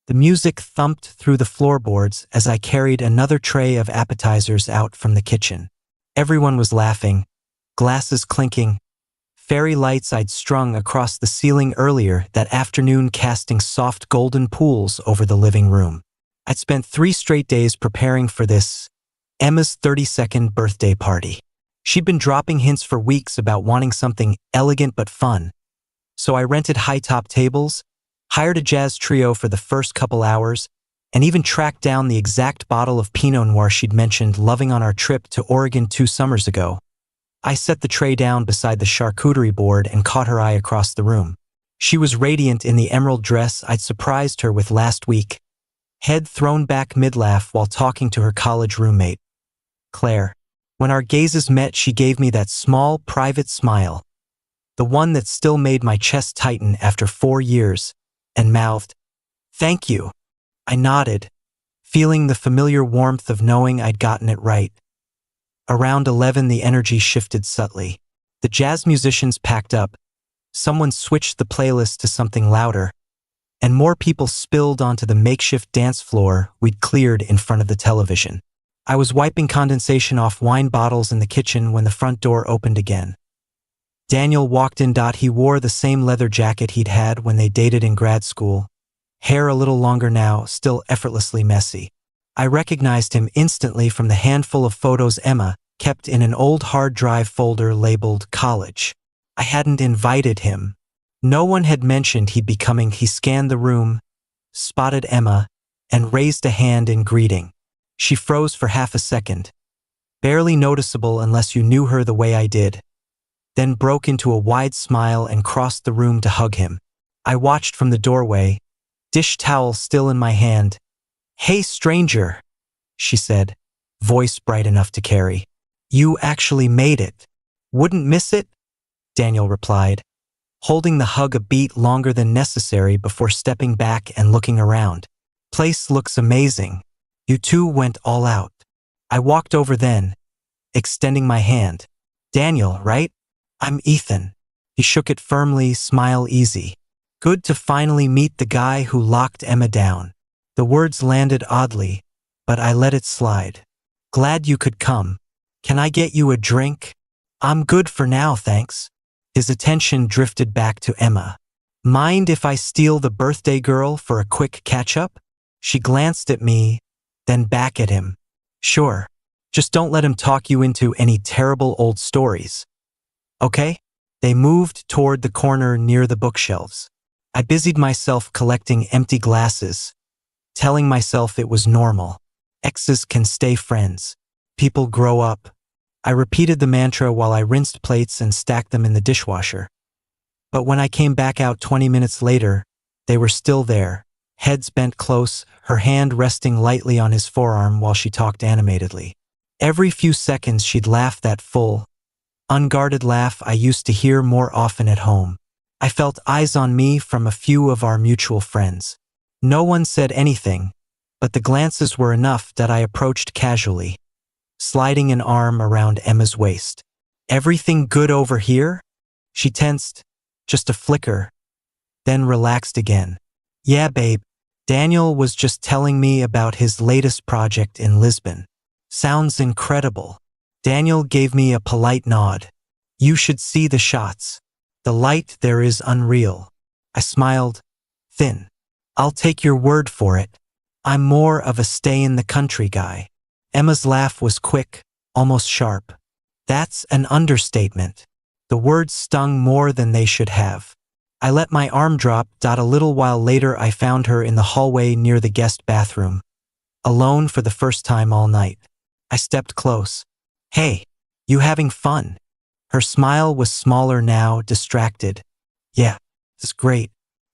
The music thumped through the floorboards as I carried another tray of appetizers out from the kitchen. Everyone was laughing, glasses clinking, fairy lights I'd strung across the ceiling earlier that afternoon casting soft golden pools over the living room. I'd spent 3 straight days preparing for this, Emma's 32nd birthday party. She'd been dropping hints for weeks about wanting something elegant but fun, so I rented high-top tables, hired a jazz trio for the first couple hours, and even tracked down the exact bottle of Pinot Noir she'd mentioned loving on our trip to Oregon 2 summers ago. I set the tray down beside the charcuterie board and caught her eye across the room. She was radiant in the emerald dress I'd surprised her with last week, head thrown back mid-laugh while talking to her college roommate, Claire. When our gazes met, she gave me that small, private smile, the one that still made my chest tighten after 4 years, and mouthed, "Thank you." I nodded, feeling the familiar warmth of knowing I'd gotten it right. Around 11, the energy shifted subtly. The jazz musicians packed up, someone switched the playlist to something louder, and more people spilled onto the makeshift dance floor we'd cleared in front of the television. I was wiping condensation off wine bottles in the kitchen when the front door opened again. Daniel walked in. He wore the same leather jacket he'd had when they dated in grad school, hair a little longer now, still effortlessly messy. I recognized him instantly from the handful of photos Emma kept in an old hard drive folder labeled college. I hadn't invited him. No one had mentioned he'd be coming. He scanned the room, spotted Emma, and raised a hand in greeting. She froze for half a second, barely noticeable unless you knew her the way I did, then broke into a wide smile and crossed the room to hug him. I watched from the doorway, dish towel still in my hand. "Hey, stranger," she said, voice bright enough to carry. "You actually made it. Wouldn't miss it?" Daniel replied, holding the hug a beat longer than necessary before stepping back and looking around. "Place looks amazing. You two went all out." I walked over then, extending my hand. "Daniel, right? I'm Ethan." He shook it firmly, smile easy. "Good to finally meet the guy who locked Emma down." The words landed oddly, but I let it slide. "Glad you could come. Can I get you a drink?" "I'm good for now, thanks." His attention drifted back to Emma. "Mind if I steal the birthday girl for a quick catch-up?" She glanced at me, then back at him. "Sure. Just don't let him talk you into any terrible old stories. Okay?" They moved toward the corner near the bookshelves. I busied myself collecting empty glasses, telling myself it was normal. Exes can stay friends. People grow up. I repeated the mantra while I rinsed plates and stacked them in the dishwasher. But when I came back out 20 minutes later, they were still there, heads bent close, her hand resting lightly on his forearm while she talked animatedly. Every few seconds she'd laugh, that full, unguarded laugh I used to hear more often at home. I felt eyes on me from a few of our mutual friends. No one said anything, but the glances were enough that I approached casually, sliding an arm around Emma's waist. "Everything good over here?" She tensed, just a flicker, then relaxed again. "Yeah, babe. Daniel was just telling me about his latest project in Lisbon. Sounds incredible." Daniel gave me a polite nod. "You should see the shots. The light there is unreal." I smiled, thin. "I'll take your word for it. I'm more of a stay-in-the-country guy." Emma's laugh was quick, almost sharp. "That's an understatement." The words stung more than they should have. I let my arm drop. A little while later I found her in the hallway near the guest bathroom, alone for the first time all night. I stepped close. "Hey, you having fun?" Her smile was smaller now, distracted. "Yeah, it's great.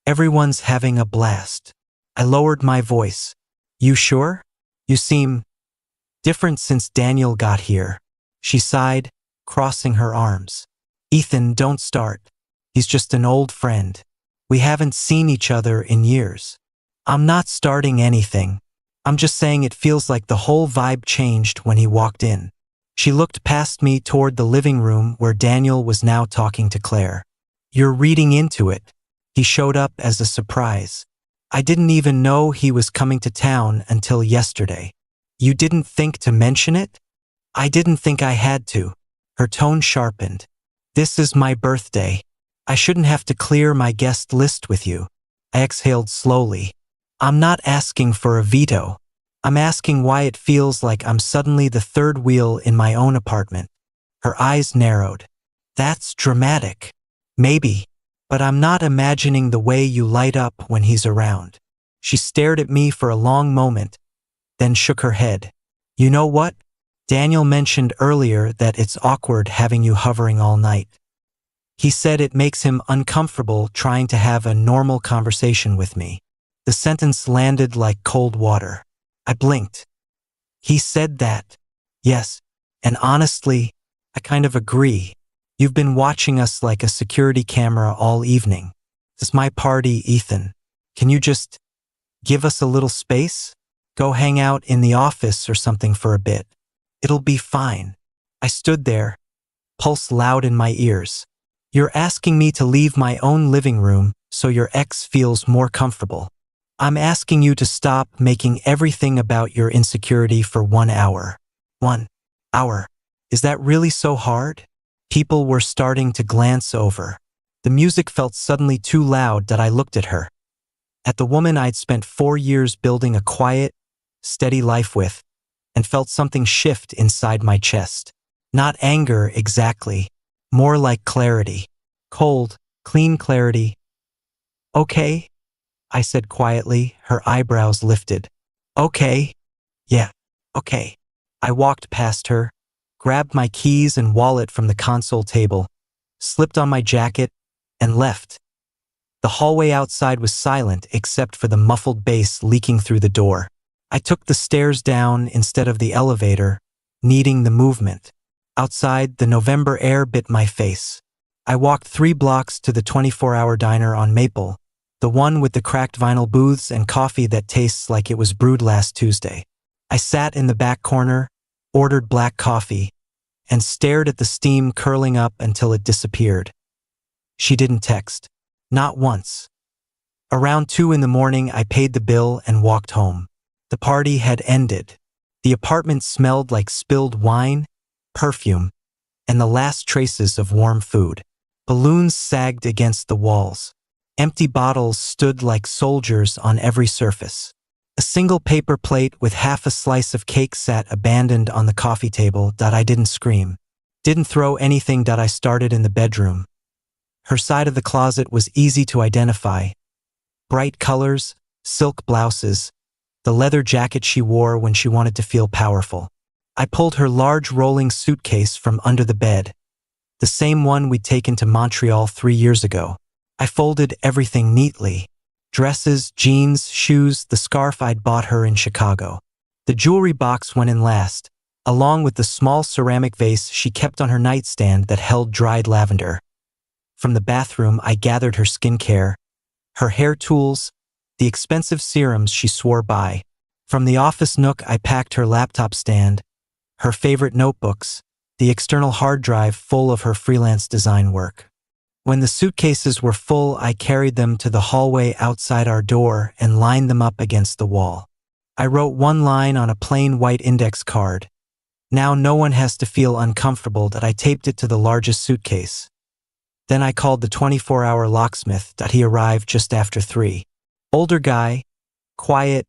Everyone's having a blast." I lowered my voice. "You sure? You seem different since Daniel got here." She sighed, crossing her arms. "Ethan, don't start. He's just an old friend. We haven't seen each other in years." "I'm not starting anything. I'm just saying it feels like the whole vibe changed when he walked in." She looked past me toward the living room where Daniel was now talking to Claire. "You're reading into it." He showed up as a surprise. I didn't even know he was coming to town until yesterday. You didn't think to mention it? I didn't think I had to. Her tone sharpened. This is my birthday. I shouldn't have to clear my guest list with you. I exhaled slowly. I'm not asking for a veto. I'm asking why it feels like I'm suddenly the third wheel in my own apartment. Her eyes narrowed. That's dramatic. Maybe. But I'm not imagining the way you light up when he's around. She stared at me for a long moment, then shook her head. You know what? Daniel mentioned earlier that it's awkward having you hovering all night. He said it makes him uncomfortable trying to have a normal conversation with me. The sentence landed like cold water. I blinked. He said that. Yes, and honestly, I kind of agree. You've been watching us like a security camera all evening. It's my party, Ethan. Can you just give us a little space? Go hang out in the office or something for a bit. It'll be fine. I stood there, pulse loud in my ears. You're asking me to leave my own living room so your ex feels more comfortable. I'm asking you to stop making everything about your insecurity for 1 hour. 1 hour. Is that really so hard? People were starting to glance over. The music felt suddenly too loud that I looked at her. At the woman I'd spent 4 years building a quiet, steady life with, and felt something shift inside my chest. Not anger exactly, more like clarity. Cold, clean clarity. Okay, I said quietly, her eyebrows lifted. Okay. Yeah, okay. I walked past her, grabbed my keys and wallet from the console table, slipped on my jacket, and left. The hallway outside was silent except for the muffled bass leaking through the door. I took the stairs down instead of the elevator, needing the movement. Outside, the November air bit my face. I walked 3 blocks to the 24-hour diner on Maple, the one with the cracked vinyl booths and coffee that tastes like it was brewed last Tuesday. I sat in the back corner, ordered black coffee, and stared at the steam curling up until it disappeared. She didn't text. Not once. Around 2 in the morning, I paid the bill and walked home. The party had ended. The apartment smelled like spilled wine, perfume, and the last traces of warm food. Balloons sagged against the walls. Empty bottles stood like soldiers on every surface. A single paper plate with half a slice of cake sat abandoned on the coffee table. I didn't scream. Didn't throw anything. I started in the bedroom. Her side of the closet was easy to identify. Bright colors, silk blouses, the leather jacket she wore when she wanted to feel powerful. I pulled her large rolling suitcase from under the bed, the same one we'd taken to Montreal 3 years ago. I folded everything neatly. Dresses, jeans, shoes, the scarf I'd bought her in Chicago. The jewelry box went in last, along with the small ceramic vase she kept on her nightstand that held dried lavender. From the bathroom, I gathered her skincare, her hair tools, the expensive serums she swore by. From the office nook, I packed her laptop stand, her favorite notebooks, the external hard drive full of her freelance design work. When the suitcases were full, I carried them to the hallway outside our door and lined them up against the wall. I wrote one line on a plain white index card. Now no one has to feel uncomfortable. I taped it to the largest suitcase. Then I called the 24-hour locksmith. He arrived just after 3. Older guy, quiet,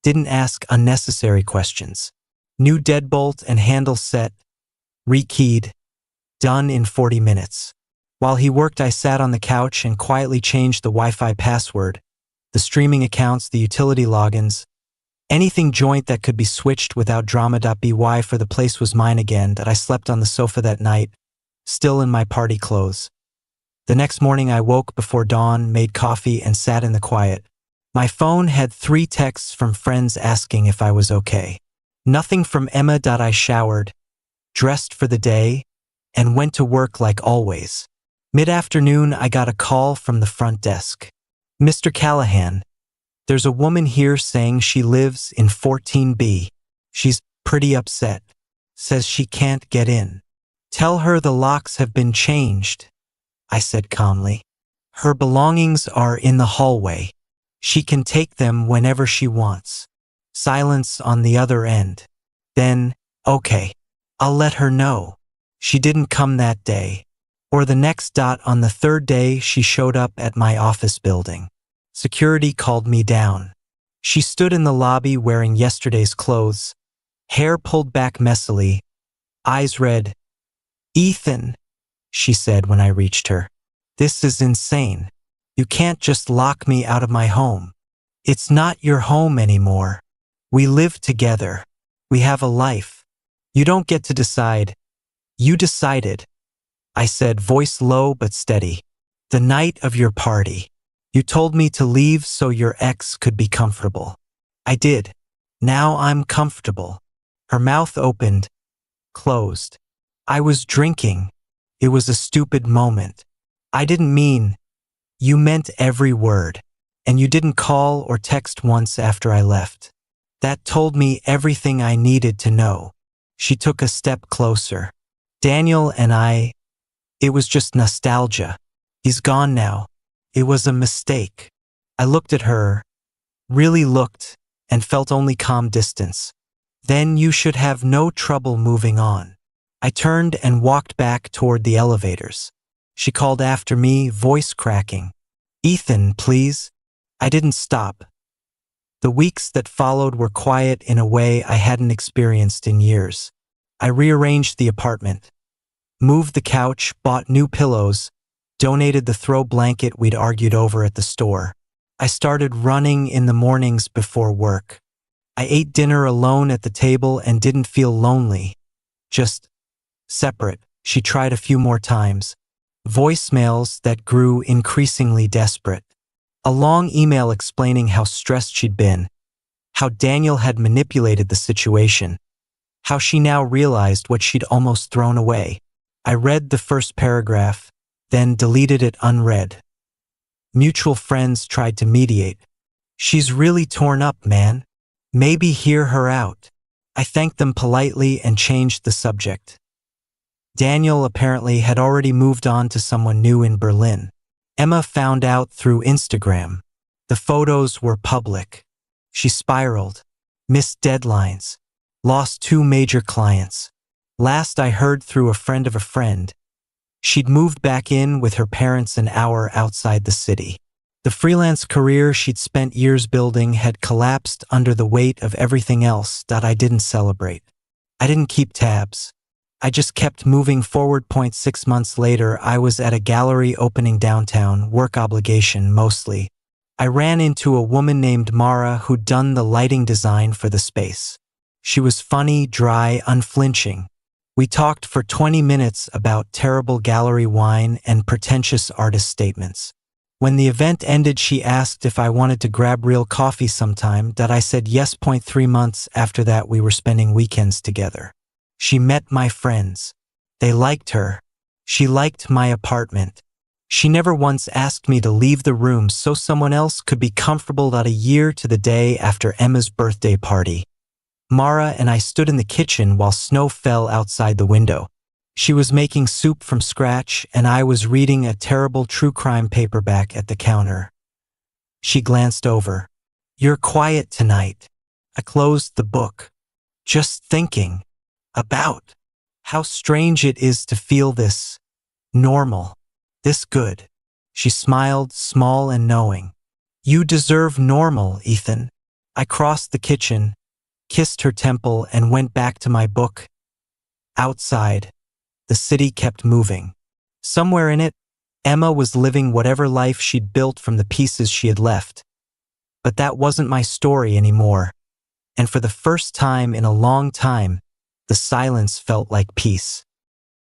didn't ask unnecessary questions. New deadbolt and handle set, rekeyed, done in 40 minutes. While he worked, I sat on the couch and quietly changed the Wi-Fi password, the streaming accounts, the utility logins, anything joint that could be switched without drama. By for the place was mine again. I slept on the sofa that night, still in my party clothes. The next morning I woke before dawn, made coffee, and sat in the quiet. My phone had 3 texts from friends asking if I was okay. Nothing from Emma. I showered, dressed for the day, and went to work like always. Mid-afternoon, I got a call from the front desk. Mr. Callahan, there's a woman here saying she lives in 14B. She's pretty upset. Says she can't get in. Tell her the locks have been changed, I said calmly. Her belongings are in the hallway. She can take them whenever she wants. Silence on the other end. Then, okay, I'll let her know. She didn't come that day. Or the next. On the third day, she showed up at my office building. Security called me down. She stood in the lobby wearing yesterday's clothes, hair pulled back messily, eyes red. "Ethan," she said when I reached her, "this is insane. You can't just lock me out of my home. It's not your home anymore. We live together. We have a life. You don't get to decide. You decided," I said, voice low but steady. "The night of your party. You told me to leave so your ex could be comfortable. I did. Now I'm comfortable." Her mouth opened, closed. "I was drinking. It was a stupid moment. I didn't mean." "You meant every word. And you didn't call or text once after I left. That told me everything I needed to know." She took a step closer. "Daniel and it was just nostalgia. He's gone now. It was a mistake." I looked at her, really looked, and felt only calm distance. "Then you should have no trouble moving on." I turned and walked back toward the elevators. She called after me, voice cracking. "Ethan, please." I didn't stop. The weeks that followed were quiet in a way I hadn't experienced in years. I rearranged the apartment, moved the couch, bought new pillows, donated the throw blanket we'd argued over at the store. I started running in the mornings before work. I ate dinner alone at the table and didn't feel lonely, just separate. She tried a few more times. Voicemails that grew increasingly desperate. A long email explaining how stressed she'd been, how Daniel had manipulated the situation, how she now realized what she'd almost thrown away. I read the first paragraph, then deleted it unread. Mutual friends tried to mediate. "She's really torn up, man. Maybe hear her out." I thanked them politely and changed the subject. Daniel apparently had already moved on to someone new in Berlin. Emma found out through Instagram. The photos were public. She spiraled, missed deadlines, lost 2 major clients. Last I heard through a friend of a friend, she'd moved back in with her parents an hour outside the city. The freelance career she'd spent years building had collapsed under the weight of everything else that I didn't celebrate. I didn't keep tabs. I just kept moving forward. 6 months later, I was at a gallery opening downtown, work obligation mostly. I ran into a woman named Mara who'd done the lighting design for the space. She was funny, dry, unflinching. We talked for 20 minutes about terrible gallery wine and pretentious artist statements. When the event ended, she asked if I wanted to grab real coffee sometime. That I said yes. 3 months after that, we were spending weekends together. She met my friends. They liked her. She liked my apartment. She never once asked me to leave the room so someone else could be comfortable. A year to the day after Emma's birthday party, Mara and I stood in the kitchen while snow fell outside the window. She was making soup from scratch, and I was reading a terrible true crime paperback at the counter. She glanced over. "You're quiet tonight." I closed the book. Just thinking about how strange it is to feel this normal, this good. She smiled, small and knowing. "You deserve normal, Ethan." I crossed the kitchen, kissed her temple, and went back to my book. Outside, the city kept moving. Somewhere in it, Emma was living whatever life she'd built from the pieces she had left. But that wasn't my story anymore. And for the first time in a long time, the silence felt like peace.